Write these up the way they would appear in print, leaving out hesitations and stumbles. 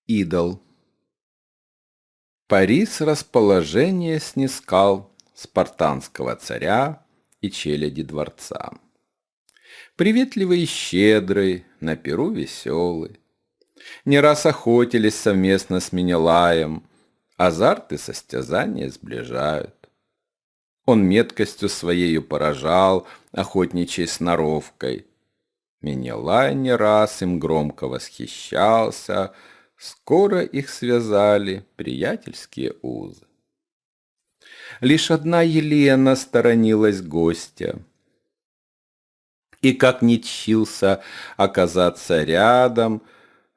Идол. Парис расположение снискал спартанского царя и челяди дворца. Приветливый и щедрый, на пиру веселый. Не раз охотились совместно с Менелаем, азарт и состязания сближают. Он меткостью своею поражал, охотничьей сноровкой. Менелай не раз им громко восхищался, скоро их связали приятельские узы. Лишь одна Елена сторонилась гостя. И как ни тщился оказаться рядом,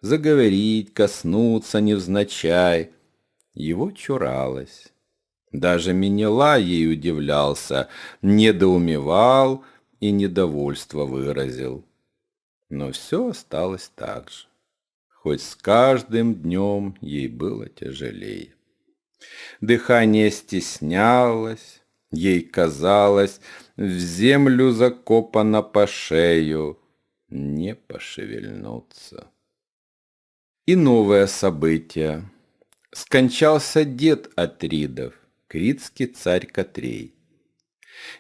заговорить, коснуться невзначай, его чуралась. Даже Менелай ей удивлялся, недоумевал и недовольство выразил. Но все осталось так же, хоть с каждым днем ей было тяжелее. Дыхание стеснялось, ей казалось, в землю закопано по шею, не пошевельнуться. И новое событие. Скончался дед Атридов, критский царь Катрей.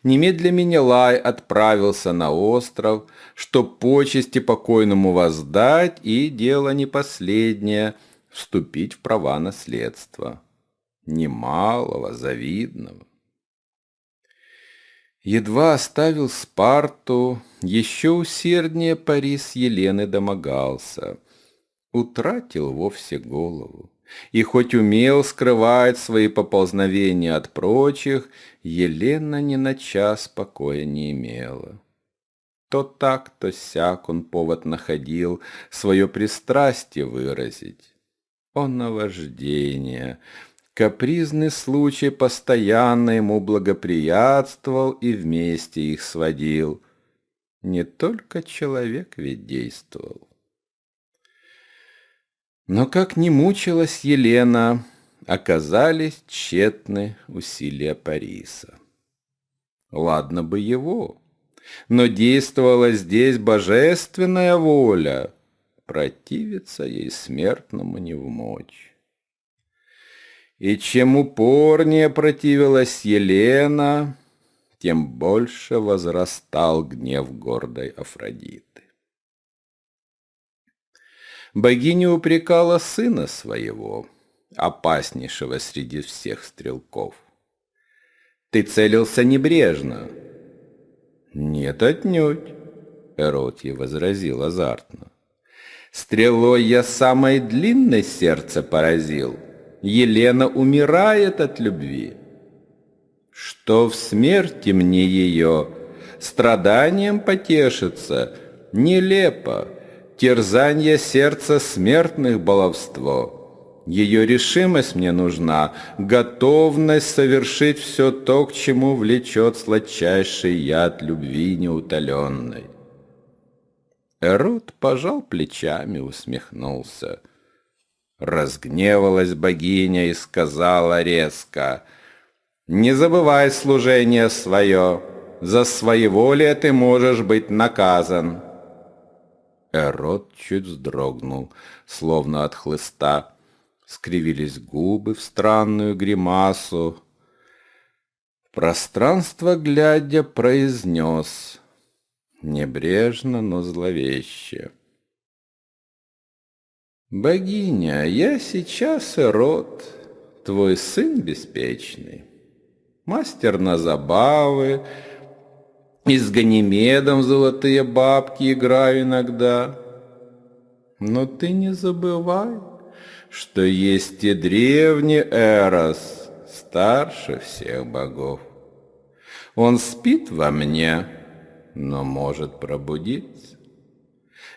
Немедля Менелай отправился на остров, чтоб почести покойному воздать, и дело не последнее — вступить в права наследства. Немалого, завидного. Едва оставил Спарту, еще усерднее Парис Елены домогался. Утратил вовсе голову. И хоть умел скрывать свои поползновения от прочих, Елена ни на час покоя не имела. То так, то сяк он повод находил свое пристрастие выразить. О наваждение! Капризный случай постоянно ему благоприятствовал и вместе их сводил. Не только человек ведь действовал. Но как ни мучилась Елена, оказались тщетны усилия Париса. Ладно бы его, но действовала здесь божественная воля, противиться ей смертному невмочь. И чем упорнее противилась Елена, тем больше возрастал гнев гордой Афродиты. Богиня упрекала сына своего, опаснейшего среди всех стрелков. «Ты целился небрежно». «Нет, отнюдь», — Эротий возразил азартно. «Стрелой я самой длинной сердце поразил. Елена умирает от любви. Что в смерти мне ее, страданием потешится, нелепо. Терзанье сердца смертных баловство. Ее решимость мне нужна, готовность совершить все то, к чему влечет сладчайший яд любви неутоленной». Эрот пожал плечами, усмехнулся. Разгневалась богиня и сказала резко: «Не забывай служение свое, за своеволие ты можешь быть наказан». Эрот чуть вздрогнул, словно от хлыста. Скривились губы в странную гримасу. В пространство глядя произнес, небрежно, но зловеще: «Богиня, я сейчас Эрот, твой сын беспечный, мастер на забавы, и с Ганимедом в золотые бабки играю иногда. Но ты не забывай, что есть и древний Эрос, старше всех богов. Он спит во мне, но может пробудиться.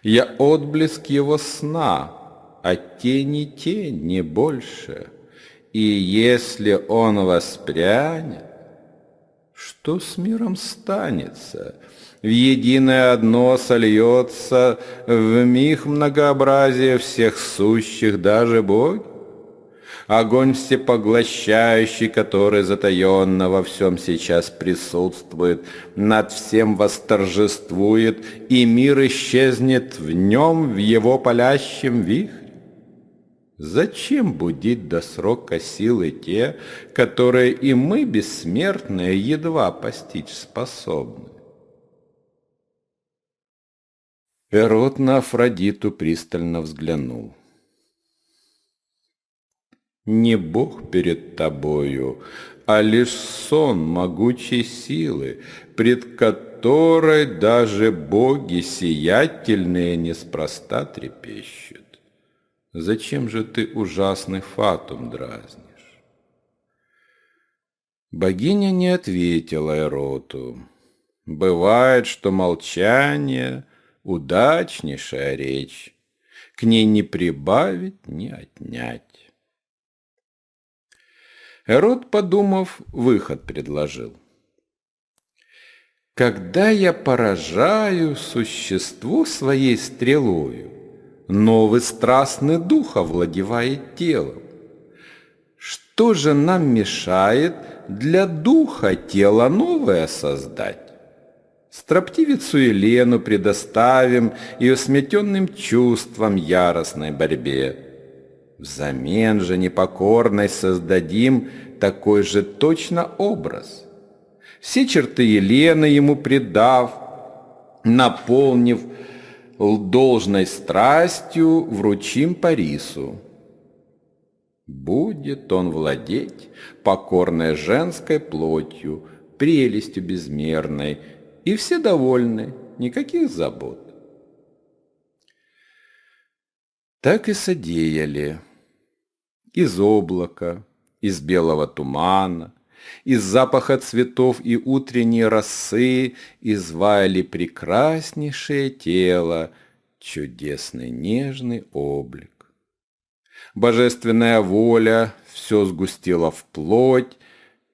Я отблеск его сна, а тень, не больше. И если он воспрянет, что с миром станется? В единое одно сольется вмиг многообразие всех сущих, даже боги. Огонь всепоглощающий, который затаенно во всем сейчас присутствует, над всем восторжествует, и мир исчезнет в нем, в его палящем вихре. Зачем будить до срока силы те, которые и мы, бессмертные, едва постичь способны? Эрот на Афродиту пристально взглянул. Не Бог перед тобою, а лишь сон могучей силы, пред которой даже боги сиятельные неспроста трепещут. Зачем же ты ужасный фатум дразнишь? Богиня не ответила Эроту. Бывает, что молчание — удачнейшая речь, к ней не прибавить, не отнять. Эрот, подумав, выход предложил. Когда я поражаю существу своей стрелою, новый страстный дух овладевает телом. Что же нам мешает для духа тело новое создать? Строптивицу Елену предоставим ее сметенным чувствам яростной борьбе. Взамен же непокорной создадим такой же точно образ. Все черты Елены ему придав, наполнив должной страстью, вручим Парису. Будет он владеть покорной женской плотью, прелестью безмерной, и все довольны, никаких забот. Так и содеяли. Из облака, из белого тумана, из запаха цветов и утренней росы изваяли прекраснейшее тело, чудесный нежный облик. Божественная воля все сгустила в плоть,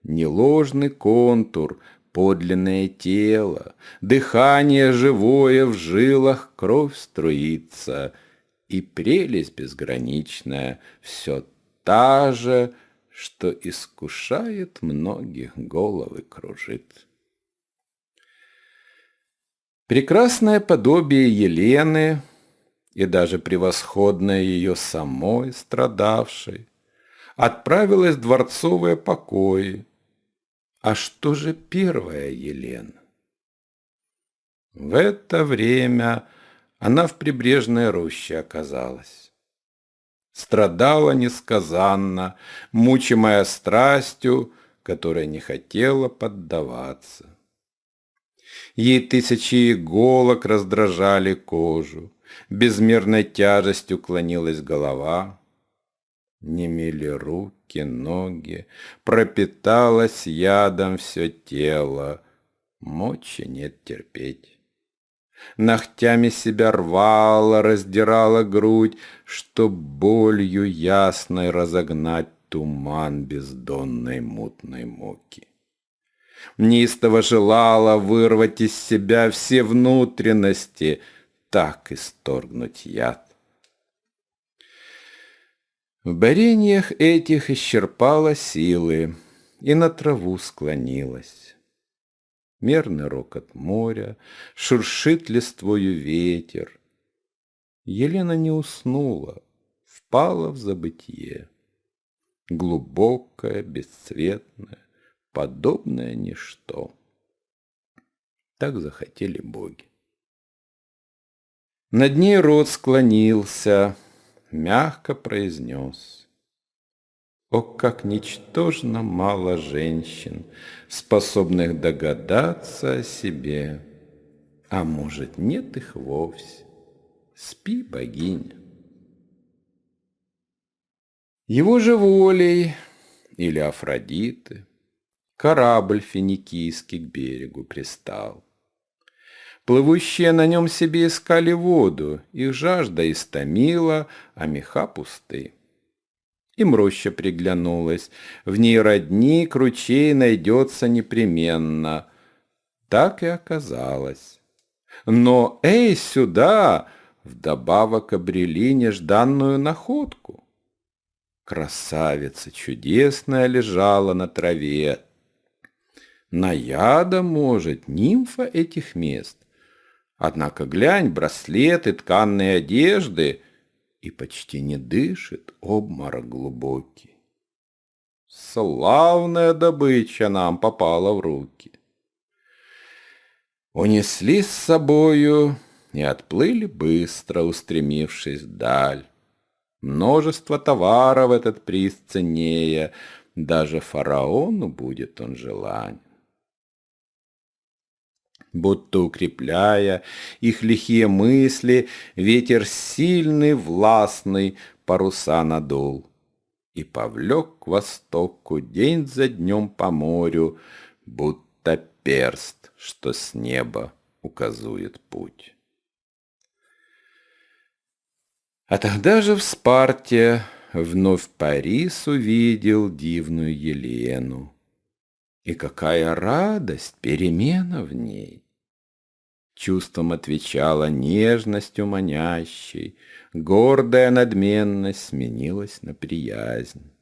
не ложный контур, подлинное тело, дыхание живое в жилах, кровь струится, и прелесть безграничная все та же, что искушает многих, головы кружит. Прекрасное подобие Елены и даже превосходное ее самой страдавшей отправилась в дворцовые покои. А что же первая Елена? В это время она в прибрежной роще оказалась. Страдала несказанно, мучимая страстью, которая не хотела поддаваться. Ей тысячи иголок раздражали кожу, безмерной тяжестью клонилась голова, немели руки, ноги, пропиталось ядом все тело, мочи нет терпеть. Ногтями себя рвала, раздирала грудь, чтоб болью ясной разогнать туман бездонной мутной муки. Неистово желала вырвать из себя все внутренности, так исторгнуть яд. В борениях этих исчерпала силы и на траву склонилась. Мерный рокот моря, шуршит листвою ветер. Елена не уснула, впала в забытье. Глубокое, бесцветное, подобное ничто. Так захотели боги. Над ней рот склонился, мягко произнес: «О, как ничтожно мало женщин, способных догадаться о себе! А может, нет их вовсе? Спи, богиня!» Его же волей, или Афродиты, корабль финикийский к берегу пристал. Плывущие на нем себе искали воду, их жажда истомила, а меха пусты. Им роща приглянулась, в ней родник ручей найдется непременно. Так и оказалось. Но эй, сюда! Вдобавок обрели нежданную находку. Красавица чудесная лежала на траве. Наяда, может, нимфа этих мест. Однако глянь, браслеты, тканные одежды. и почти не дышит обморок глубокий. Славная добыча нам попала в руки. Унесли с собою и отплыли быстро, устремившись вдаль. Множество товаров этот приз ценнее, даже фараону будет он желанен. Будто укрепляя их лихие мысли, ветер сильный, властный паруса надул и повлек к востоку день за днем по морю, будто перст, что с неба указует путь. А тогда же в Спарте вновь Парис увидел дивную Елену. И какая радость, перемена в ней! Чувством отвечала нежностью манящей, гордая надменность сменилась на приязнь.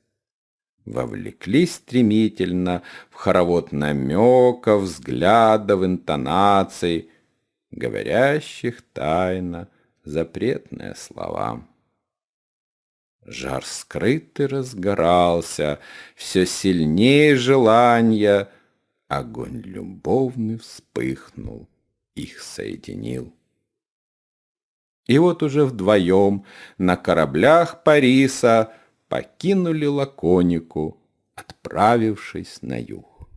Вовлеклись стремительно в хоровод намеков, взглядов, интонаций, говорящих тайно запретные слова. Жар скрытый разгорался, все сильнее желания, огонь любовный вспыхнул, их соединил. И вот уже вдвоем на кораблях Париса покинули Лаконику, отправившись на юг.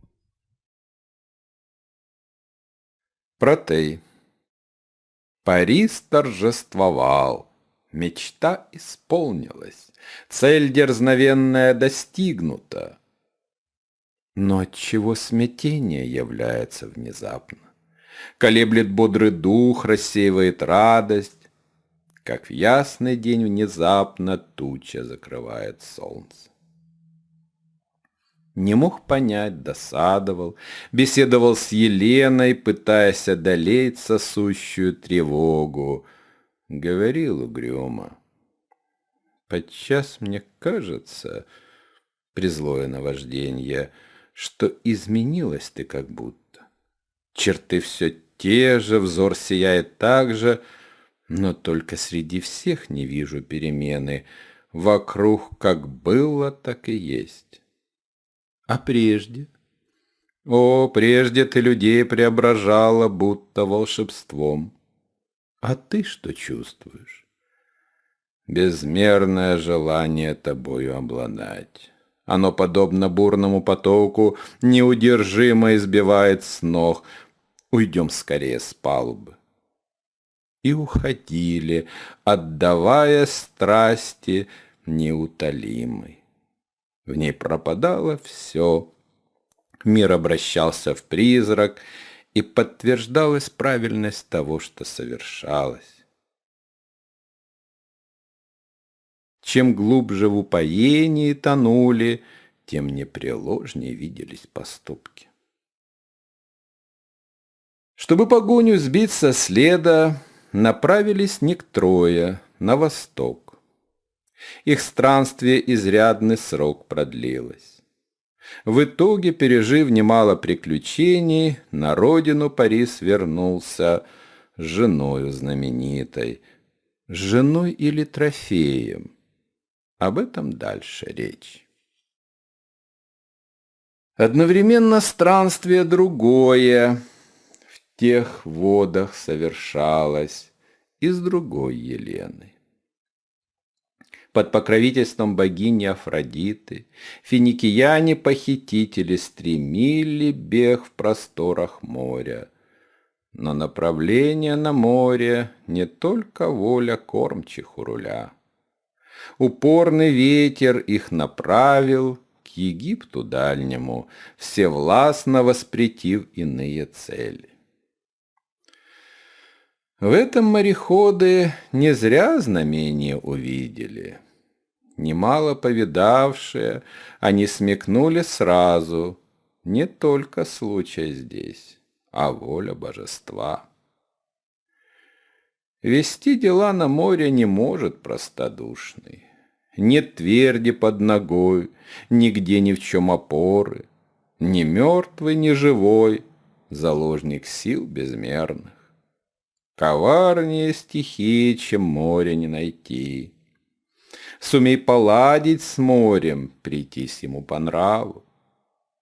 Протей. Парис торжествовал. Мечта исполнилась, цель дерзновенная достигнута. Но отчего смятение является внезапно? Колеблет бодрый дух, рассеивает радость, как в ясный день внезапно туча закрывает солнце. Не мог понять, досадовал, беседовал с Еленой, пытаясь одолеть сосущую тревогу. Говорил угрюмо: подчас мне кажется, при злое наважденье, что изменилась ты как будто. Черты все те же, взор сияет так же, но только среди всех не вижу перемены. Вокруг как было, так и есть. А прежде? О, прежде ты людей преображала, будто волшебством. А ты что чувствуешь? Безмерное желание тобою обладать. Оно, подобно бурному потоку, неудержимо избивает с ног. Уйдем скорее с палубы. И уходили, отдавая страсти неутолимой. В ней пропадало все. Мир обращался в призрак, и подтверждалась правильность того, что совершалось. Чем глубже в упоении тонули, тем непреложнее виделись поступки. Чтобы погоню сбить со следа, направились не к Трое, на восток. Их странствие изрядный срок продлилось. В итоге, пережив немало приключений, на родину Парис вернулся с женою знаменитой. С женой или трофеем? Об этом дальше речь. Одновременно странствие другое в тех водах совершалось и с другой Еленой. Под покровительством богини Афродиты финикияне-похитители стремили бег в просторах моря. Но направление на море не только воля кормчих у руля. Упорный ветер их направил к Египту дальнему, всевластно воспретив иные цели. В этом мореходы не зря знамения увидели. Немало повидавшие, они смекнули сразу, не только случай здесь, а воля божества. Вести дела на море не может простодушный. Нет тверди под ногой, нигде ни в чем опоры, ни мертвый, ни живой, заложник сил безмерных. Коварнее стихии, чем море не найти. Сумей поладить с морем, прийтись ему по нраву.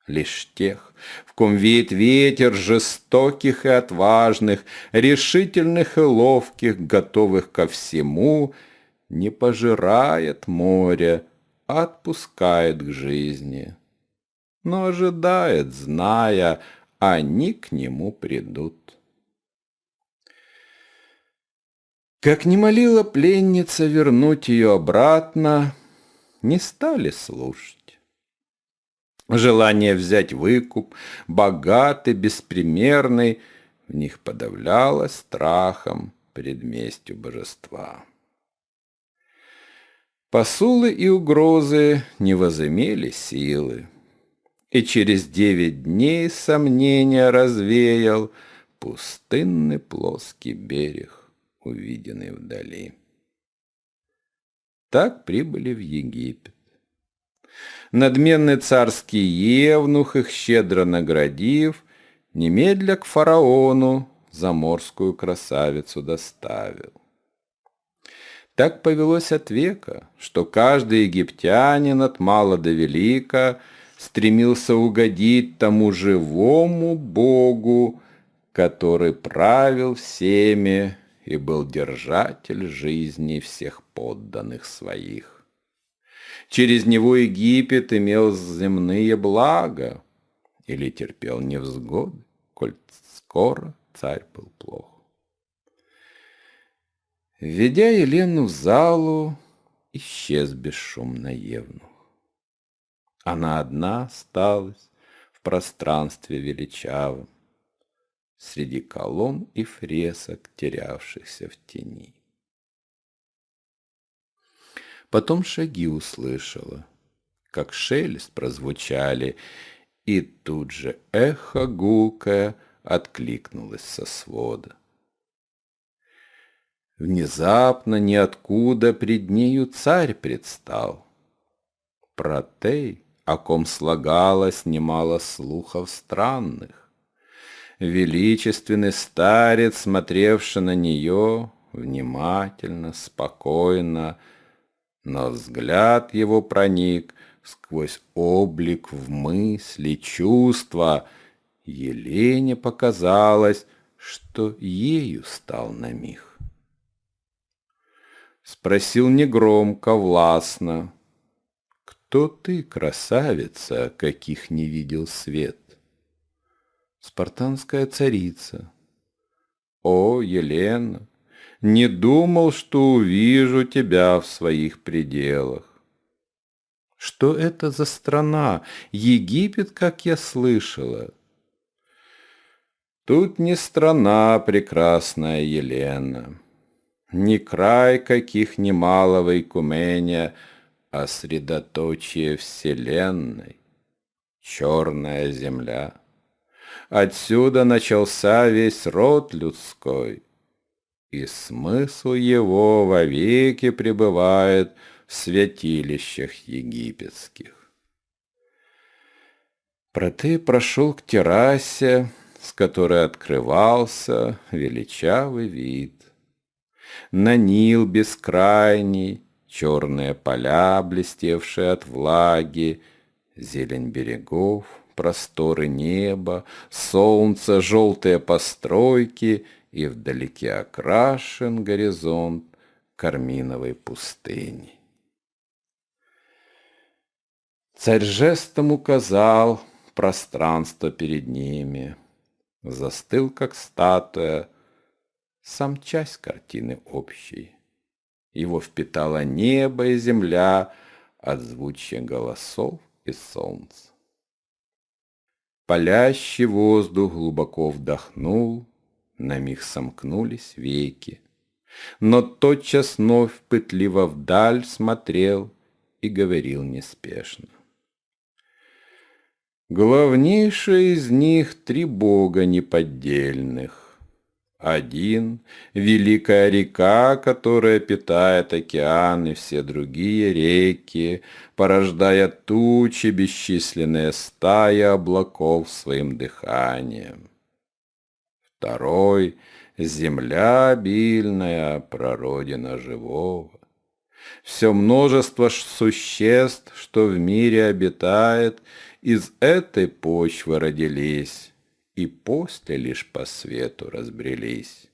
Лишь тех, в ком веет ветер жестоких и отважных, решительных и ловких, готовых ко всему, не пожирает море, а отпускает к жизни. Но ожидает, зная, они к нему придут. Как не молила пленница вернуть ее обратно, не стали слушать. Желание взять выкуп, богатый, беспримерный, в них подавлялось страхом перед местью божества. Посулы и угрозы не возымели силы, и через 9 дней сомнения развеял пустынный плоский берег, увиденный вдали. Так прибыли в Египет. Надменный царский евнух, их щедро наградив, немедля к фараону заморскую красавицу доставил. Так повелось от века, что каждый египтянин от мала до велика стремился угодить тому живому Богу, который правил всеми и был держатель жизни всех подданных своих. Через него Египет имел земные блага или терпел невзгоды, коль скоро царь был плох. Введя Елену в залу, исчез бесшумно евнух. Она одна осталась в пространстве величавом, среди колонн и фресок, терявшихся в тени. Потом шаги услышала, как шелест прозвучали, и тут же эхо гулкое откликнулось со свода. Внезапно ниоткуда пред нею царь предстал. Протей, о ком слагалось немало слухов странных. Величественный старец, смотревший на нее, внимательно, спокойно, но взгляд его проник сквозь облик в мысли, чувства. Елене показалось, что ею стал на миг. Спросил негромко, властно: «Кто ты, красавица, каких не видел свет?» «Спартанская царица». «О, Елена, не думал, что увижу тебя в своих пределах». «Что это за страна? Египет, как я слышала?» «Тут не страна, прекрасная Елена, не край, каких немало в Икумене, а средоточие вселенной, черная земля. Отсюда начался весь род людской, и смысл его вовеки пребывает в святилищах египетских». Протей прошел к террасе, с которой открывался величавый вид. На Нил бескрайний, черные поля, блестевшие от влаги, зелень берегов, просторы неба, солнце, желтые постройки, и вдалеке окрашен горизонт карминовой пустыни. Царь жестом указал пространство перед ними, застыл, как статуя, сам часть картины общей. Его впитало небо и земля от звучия голосов и солнца. Палящий воздух глубоко вдохнул, на миг сомкнулись веки, но тотчас вновь пытливо вдаль смотрел и говорил неспешно: «Главнейший из них 3 бога неподдельных. Один — великая река, которая питает океан и все другие реки, порождая тучи, бесчисленные стаи облаков своим дыханием. Второй — земля обильная, прародина живого. Все множество существ, что в мире обитает, из этой почвы родились и после лишь по свету разбрелись.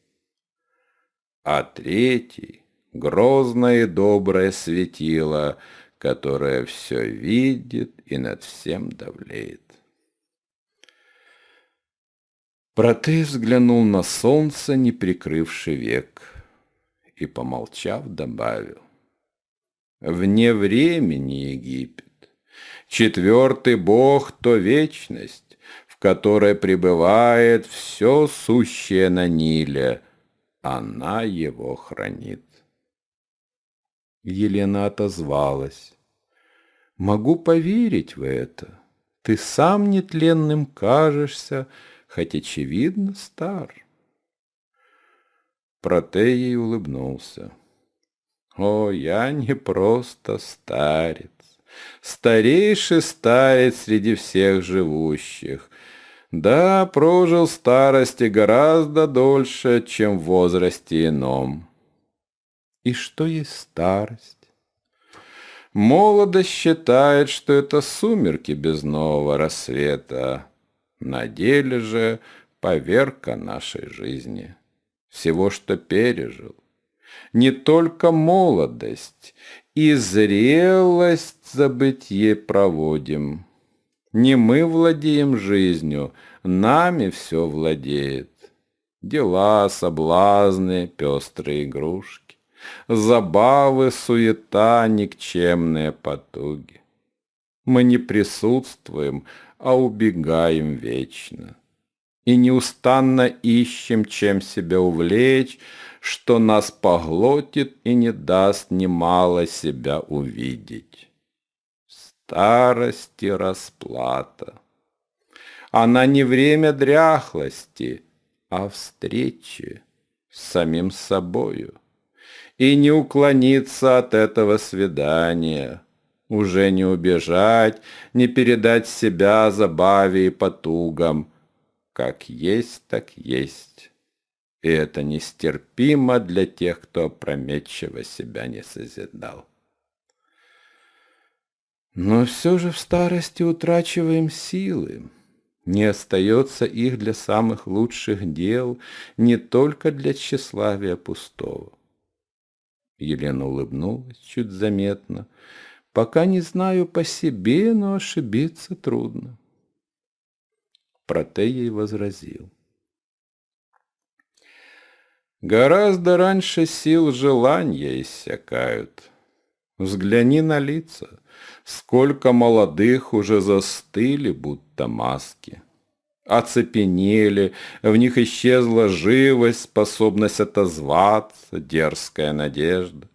А третий — грозное и доброе светило, которое все видит и над всем давлеет. Протей взглянул на солнце, не прикрывший век, и, помолчав, добавил: «Вне времени Египет, четвертый бог — то вечность, в которой пребывает все сущее на Ниле, она его хранит». Елена отозвалась: «Могу поверить в это. Ты сам нетленным кажешься, хоть очевидно стар». Протей ей улыбнулся: «О, я не просто старец, старейший старец среди всех живущих. Да, прожил в старости гораздо дольше, чем в возрасте ином». «И что есть старость?» «Молодость считает, что это сумерки без нового рассвета. На деле же поверка нашей жизни, всего, что пережил. Не только молодость и зрелость забытье проводим. Не мы владеем жизнью, нами все владеет. Дела, соблазны, пестрые игрушки, забавы, суета, никчемные потуги. Мы не присутствуем, а убегаем вечно. И неустанно ищем, чем себя увлечь, что нас поглотит и не даст немало себя увидеть. Старость и расплата. Она не время дряхлости, а встречи с самим собою. И не уклониться от этого свидания, уже не убежать, не передать себя забаве и потугам. Как есть, так есть. И это нестерпимо для тех, кто опрометчиво себя не созидал. Но все же в старости утрачиваем силы. Не остается их для самых лучших дел, не только для тщеславия пустого. Елена улыбнулась чуть заметно. Пока не знаю по себе, но ошибиться трудно. Протей ей возразил: гораздо раньше сил желания иссякают. Взгляни на лица, сколько молодых уже застыли, будто маски. Оцепенели, в них исчезла живость, способность отозваться, дерзкая надежда.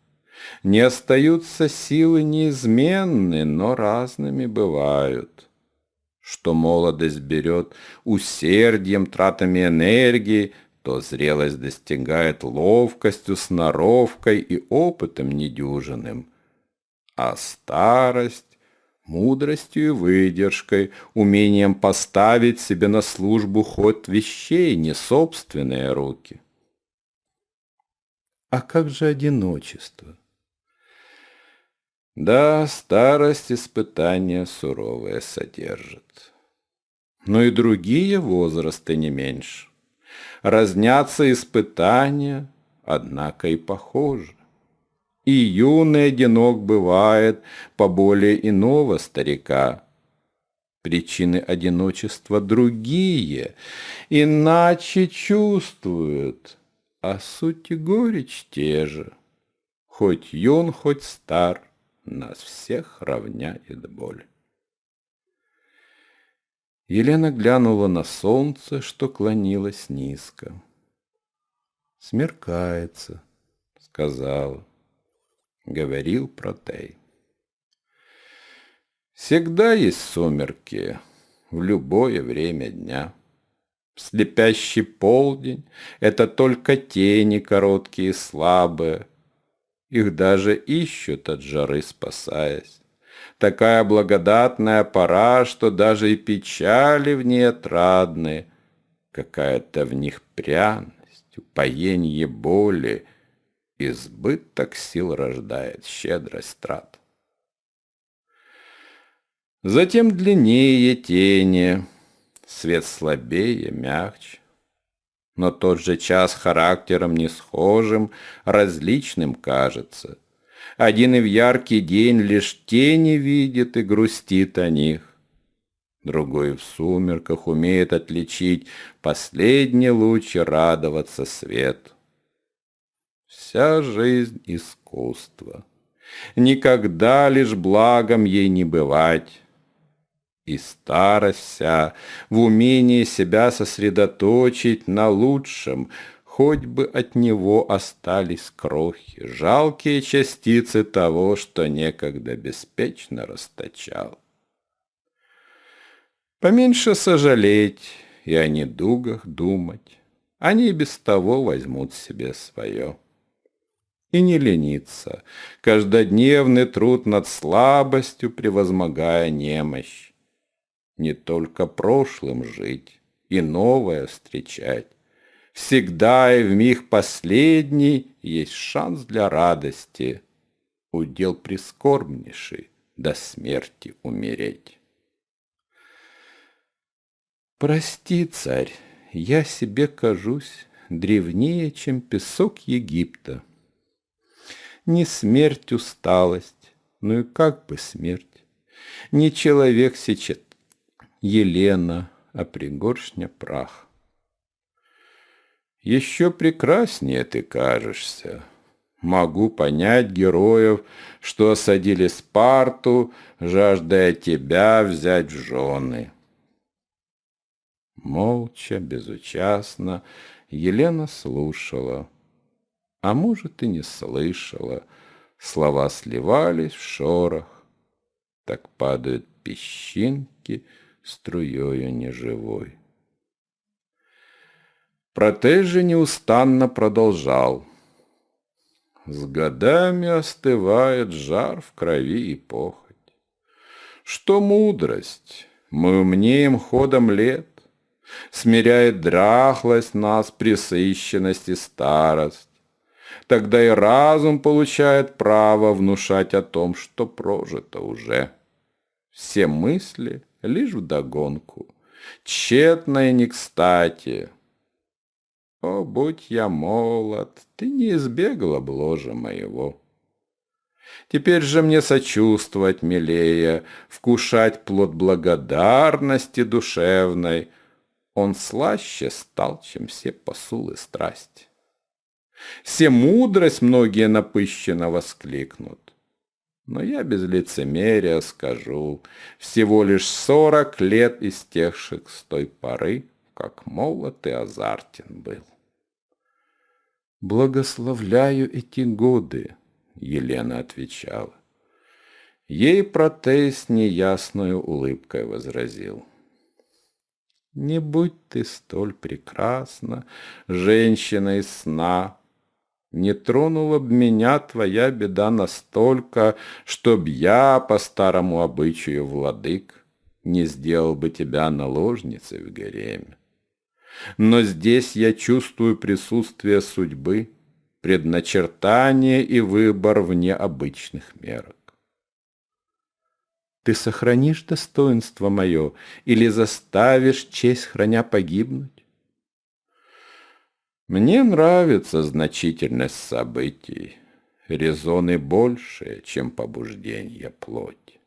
Не остаются силы неизменны, но разными бывают. Что молодость берет усердием, тратами энергии, то зрелость достигает ловкостью, сноровкой и опытом недюжинным. А старость — мудростью и выдержкой, умением поставить себе на службу ход вещей, не собственные руки. А как же одиночество? Да, старость испытания суровые содержит. Но и другие возрасты не меньше. Разнятся испытания, однако и похожи. И юный одинок бывает по более иного старика. Причины одиночества другие, иначе чувствуют, а суть и горечь те же. Хоть юн, хоть стар, нас всех равняет боль. Елена глянула на солнце, что клонилось низко. «Смеркается», — сказала. Говорил Протей. Всегда есть сумерки, в любое время дня. Слепящий полдень — это только тени короткие и слабые. Их даже ищут от жары, спасаясь. Такая благодатная пора, что даже и печали в ней отрадны. Какая-то в них пряность, упоенье боли Избыток сил рождает щедрость трат. Затем длиннее тени, свет слабее, мягче, но тот же час характером не схожим, различным кажется. Один и в яркий день лишь тени видит и грустит о них. Другой в сумерках умеет отличить последний луч и радоваться свету. Вся жизнь — искусство. Никогда лишь благом ей не бывать. И старость вся в умении себя сосредоточить на лучшем, хоть бы от него остались крохи, жалкие частицы того, что некогда беспечно расточал. Поменьше сожалеть и о недугах думать, они и без того возьмут себе свое. И не лениться, каждодневный труд над слабостью, превозмогая немощь. Не только прошлым жить и новое встречать. Всегда и в миг последний есть шанс для радости, удел прискорбнейший до смерти умереть. Прости, царь, я себе кажусь древнее, чем песок Египта. Не смерть усталость, ну и как бы смерть. Не человек сечет Елена, а пригоршня прах. Еще прекраснее ты кажешься. Могу понять героев, что осадили Спарту, жаждая тебя взять в жены. Молча, безучастно Елена слушала, а может и не слышала. Слова сливались в шорох, так падают песчинки струёю неживой. Протей же неустанно продолжал. С годами остывает жар в крови и похоть. Что мудрость? Мы умнеем ходом лет. Смиряет дряхлость нас, пресыщенность и старость. Тогда и разум получает право внушать о том, что прожито уже. Все мысли лишь вдогонку, тщетно и не кстати. О, будь я молод, ты не избегла б ложа моего. Теперь же мне сочувствовать милее, вкушать плод благодарности душевной. Он слаще стал, чем все посулы страсти. Все мудрость многие напыщенно воскликнут. Но я без лицемерия скажу, всего лишь 40 лет истекших с той поры, как молод и азартен был. «Благословляю эти годы», — Елена отвечала. Ей Протей с неясною улыбкой возразил. «Не будь ты столь прекрасна, женщина из сна. Не тронула б меня твоя беда настолько, чтоб я, по старому обычаю владык, не сделал бы тебя наложницей в гареме. Но здесь я чувствую присутствие судьбы, предначертание и выбор вне обычных мерок. Ты сохранишь достоинство мое или заставишь, честь храня, погибнуть? Мне нравится значительность событий, резоны больше, чем побуждение плоти.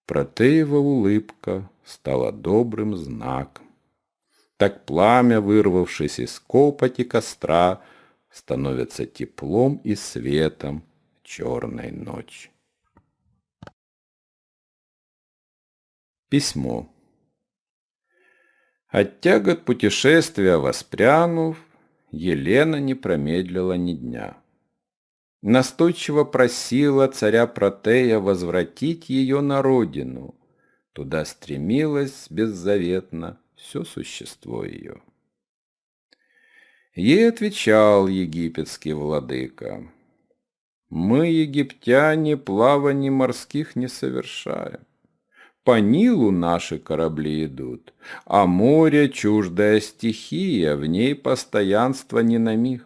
Протеева улыбка стала добрым знаком. Так пламя, вырвавшись из копоти костра, становится теплом и светом черной ночи. Письмо. От тягот путешествия воспрянув, Елена не промедлила ни дня. Настойчиво просила царя Протея возвратить ее на родину. Туда стремилось беззаветно все существо ее. Ей отвечал египетский владыка: «Мы, египтяне, плаваний морских не совершаем. По Нилу наши корабли идут, а море — чуждая стихия, в ней постоянства ни на миг.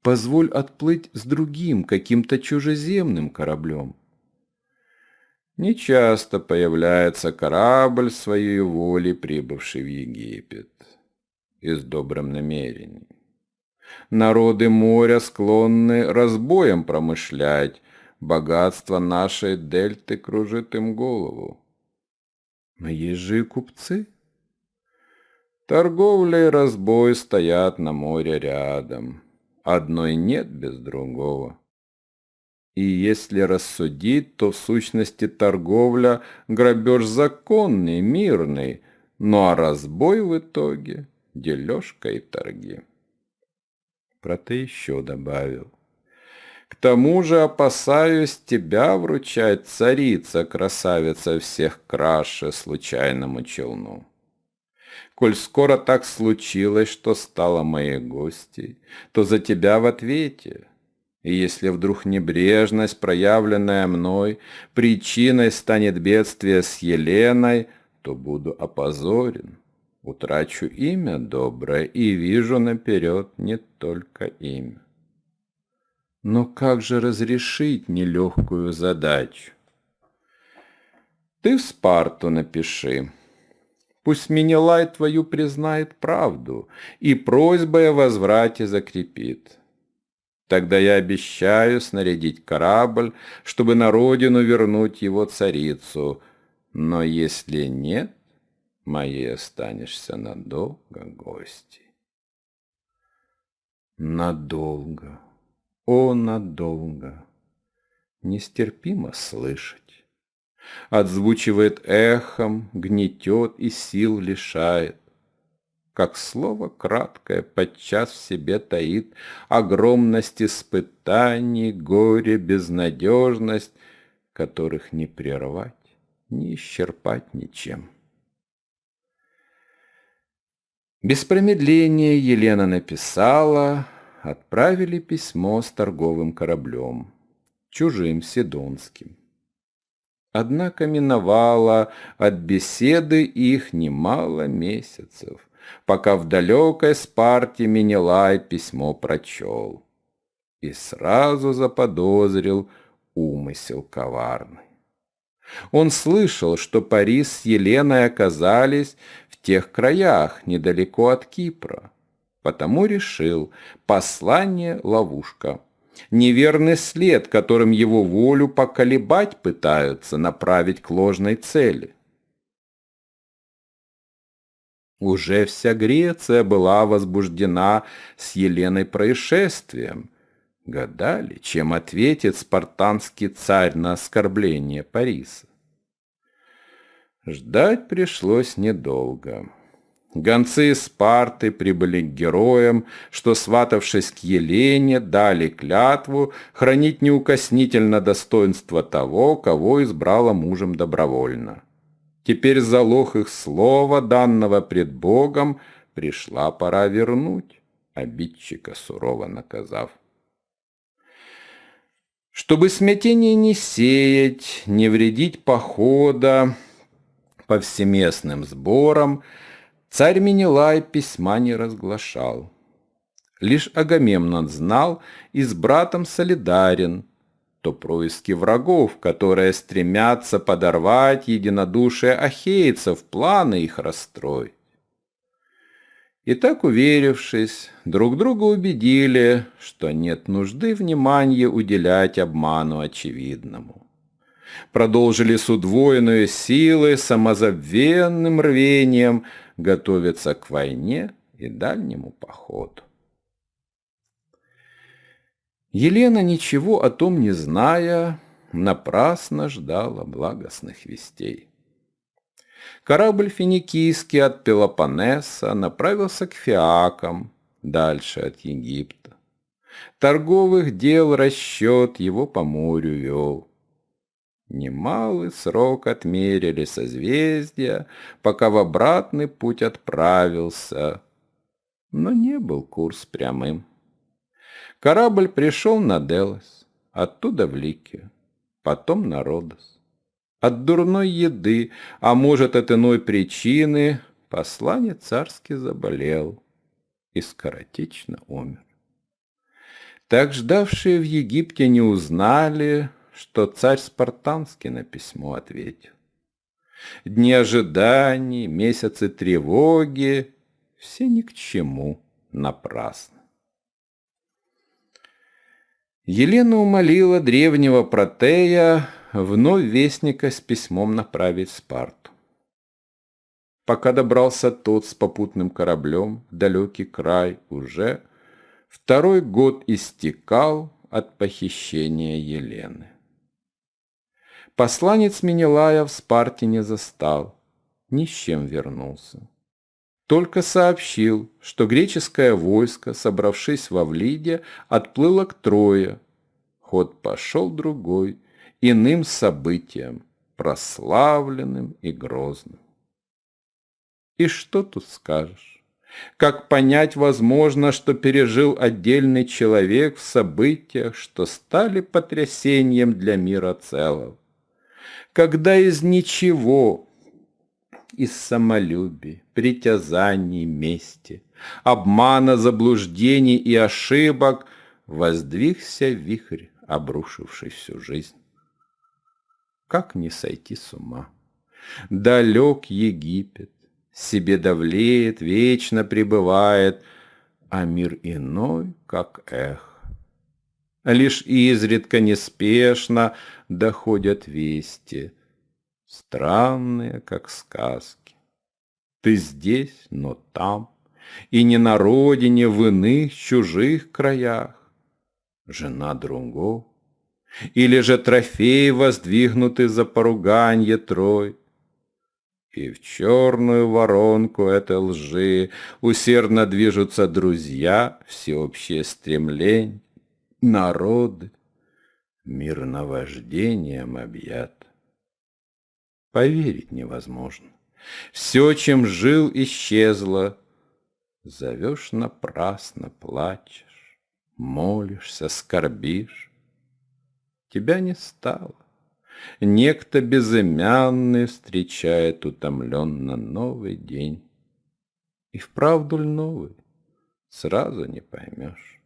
Позволь отплыть с другим, каким-то чужеземным кораблем. Нечасто появляется корабль своей волей, прибывший в Египет, и с добрым намерением. Народы моря склонны разбоем промышлять, богатство нашей дельты кружит им голову. Но есть же и купцы. Торговля и разбой стоят на море рядом. Одной нет без другого. И если рассудить, то в сущности торговля – грабеж законный, мирный, ну а разбой в итоге – дележка и торги. Про-то еще добавил. К тому же опасаюсь тебя вручать, царица, красавица всех краше, случайному челну. Коль скоро так случилось, что стала моей гостьей, то за тебя в ответе. И если вдруг небрежность, проявленная мной, причиной станет бедствие с Еленой, то буду опозорен, утрачу имя доброе и вижу наперед не только имя. Но как же разрешить нелегкую задачу? Ты в Спарту напиши. Пусть Менелай твою признает правду и просьбой о возврате закрепит. Тогда я обещаю снарядить корабль, чтобы на родину вернуть его царицу. Но если нет, моей останешься надолго гостьей. Надолго. О, надолго! Нестерпимо слышать. Отзвучивает эхом, гнетет и сил лишает. Как слово краткое подчас в себе таит огромность испытаний, горе, безнадежность, которых не прервать, не исчерпать ничем. Без промедления Елена написала, отправили письмо с торговым кораблем, чужим сидонским. Однако миновало от беседы их немало месяцев, пока в далекой Спарте Менелай письмо прочел и сразу заподозрил умысел коварный. Он слышал, что Парис с Еленой оказались в тех краях, недалеко от Кипра, потому решил: послание — ловушка, неверный след, которым его волю поколебать пытаются, направить к ложной цели. Уже вся Греция была возбуждена с Еленой происшествием. Гадали, чем ответит спартанский царь на оскорбление Париса. Ждать пришлось недолго. Гонцы из Спарты прибыли к героям, что, сватавшись к Елене, дали клятву хранить неукоснительно достоинство того, кого избрала мужем добровольно. Теперь залог их слова, данного пред Богом, пришла пора вернуть, обидчика сурово наказав. Чтобы смятение не сеять, не вредить похода повсеместным сборам, царь Менелай письма не разглашал. Лишь Агамемнон знал и с братом солидарен, то происки врагов, которые стремятся подорвать единодушие ахейцев, планы их расстроить. И так, уверившись, друг друга убедили, что нет нужды внимания уделять обману очевидному. Продолжили с удвоенной силой, самозабвенным рвением готовиться к войне и дальнему походу. Елена, ничего о том не зная, напрасно ждала благостных вестей. Корабль финикийский от Пелопоннеса направился к Фиакам, дальше от Египта. Торговых дел расчет его по морю вел. Немалый срок отмерили созвездия, пока в обратный путь отправился, но не был курс прямым. Корабль пришел на Делос, оттуда в Ликию, потом на Родос. От дурной еды, а может, от иной причины, посланец царский заболел и скоротечно умер. Так ждавшие в Египте не узнали, что царь Спартанский на письмо ответил. Дни ожиданий, месяцы тревоги — все ни к чему, напрасно. Елена умолила древнего Протея вновь вестника с письмом направить в Спарту. Пока добрался тот с попутным кораблем в далекий край, уже второй год истекал от похищения Елены. Посланец Менелая в Спарте не застал, ни с чем вернулся. Только сообщил, что греческое войско, собравшись во Влиде, отплыло к Трое. Ход пошел другой, иным событием, прославленным и грозным. И что тут скажешь? Как понять возможно, что пережил отдельный человек в событиях, что стали потрясением для мира целого? Когда из ничего, из самолюбия, притязаний, мести, обмана, заблуждений и ошибок воздвигся вихрь, обрушивший всю жизнь. Как не сойти с ума? Далек Египет, себе давлеет, вечно пребывает, а мир иной, как эхо. Лишь изредка неспешно доходят вести, странные, как сказки. Ты здесь, но там, и не на родине, в иных чужих краях. Жена другого, или же трофей воздвигнутый за поруганье Трой. И в черную воронку этой лжи усердно движутся друзья, всеобщее стремление, народы, мир наваждением объят. Поверить невозможно. Все, чем жил, исчезло. Зовешь напрасно, плачешь, молишься, скорбишь. Тебя не стало. Некто безымянный встречает утомленно новый день. И вправду ль новый, сразу не поймешь.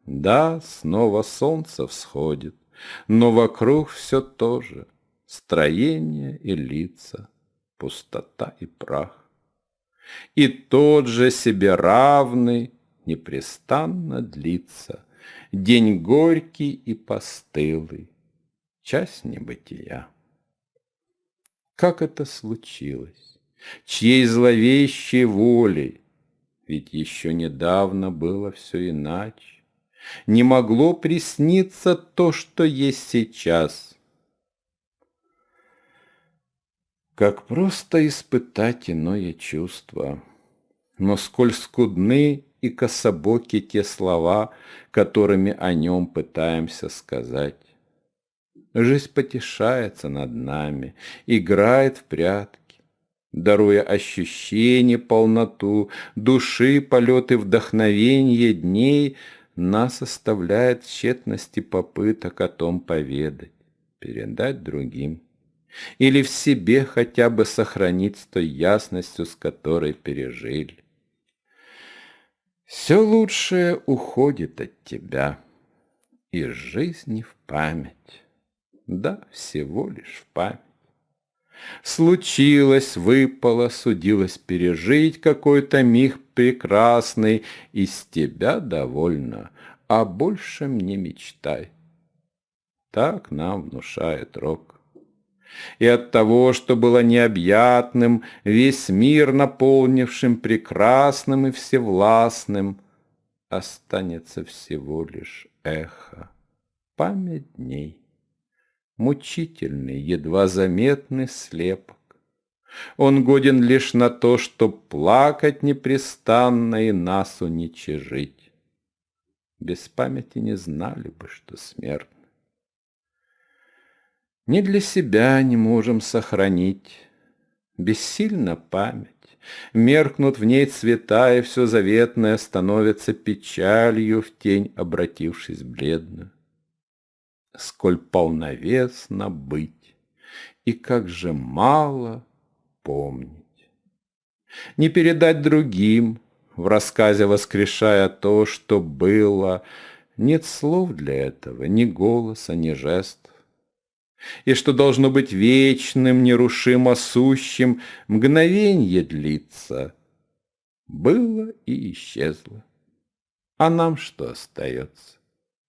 Да, снова солнце всходит, но вокруг все то же. Строение и лица, пустота и прах. И тот же себе равный непрестанно длится день горький и постылый, часть небытия. Как это случилось? Чьей зловещей волей? Ведь еще недавно было все иначе. Не могло присниться то, что есть сейчас. Как просто испытать иное чувство. Но сколь скудны и кособоки те слова, которыми о нем пытаемся сказать. Жизнь потешается над нами, играет в прятки, даруя ощущение, полноту, души, полеты вдохновения дней, нас оставляет в тщетности попыток о том поведать, передать другим. Или в себе хотя бы сохранить с той ясностью, с которой пережили. Все лучшее уходит от тебя, из жизни в память. Да, всего лишь в память. Случилось, выпало, судилось пережить какой-то миг прекрасный, из тебя довольно, а больше мне мечтай. Так нам внушает рок. И от того, что было необъятным, весь мир наполнившим прекрасным и всевластным, останется всего лишь эхо, память дней, мучительный, едва заметный слепок. Он годен лишь на то, чтоб плакать непрестанно и нас уничижить. Без памяти не знали бы, что смертно. Ни для себя не можем сохранить. Бессильна память. Меркнут в ней цвета, и все заветное становится печалью, в тень обратившись бледно. Сколь полновесно быть, и как же мало помнить. Не передать другим, в рассказе воскрешая то, что было. Нет слов для этого, ни голоса, ни жестов. И что должно быть вечным, нерушимо сущим, мгновенье длится. Было и исчезло. А нам что остается?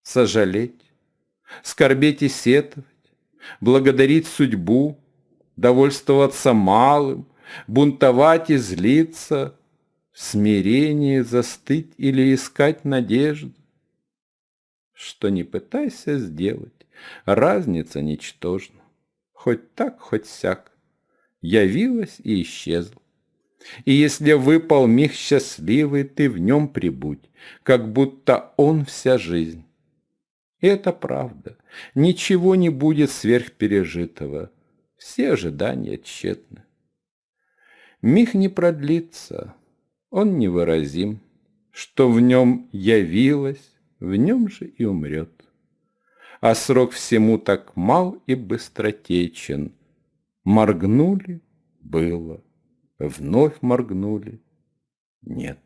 Сожалеть, скорбеть и сетовать, благодарить судьбу, довольствоваться малым, бунтовать и злиться, в смирении застыть или искать надежду. Что не пытайся сделать, разница ничтожна. Хоть так, хоть сяк, явилась и исчезла. И если выпал миг счастливый, ты в нем прибудь, как будто он вся жизнь. И это правда, ничего не будет сверхпережитого, все ожидания тщетны. Миг не продлится, он невыразим, что в нем явилось, в нем же и умрет. А срок всему так мал и быстротечен. Моргнули — было, вновь моргнули — нет.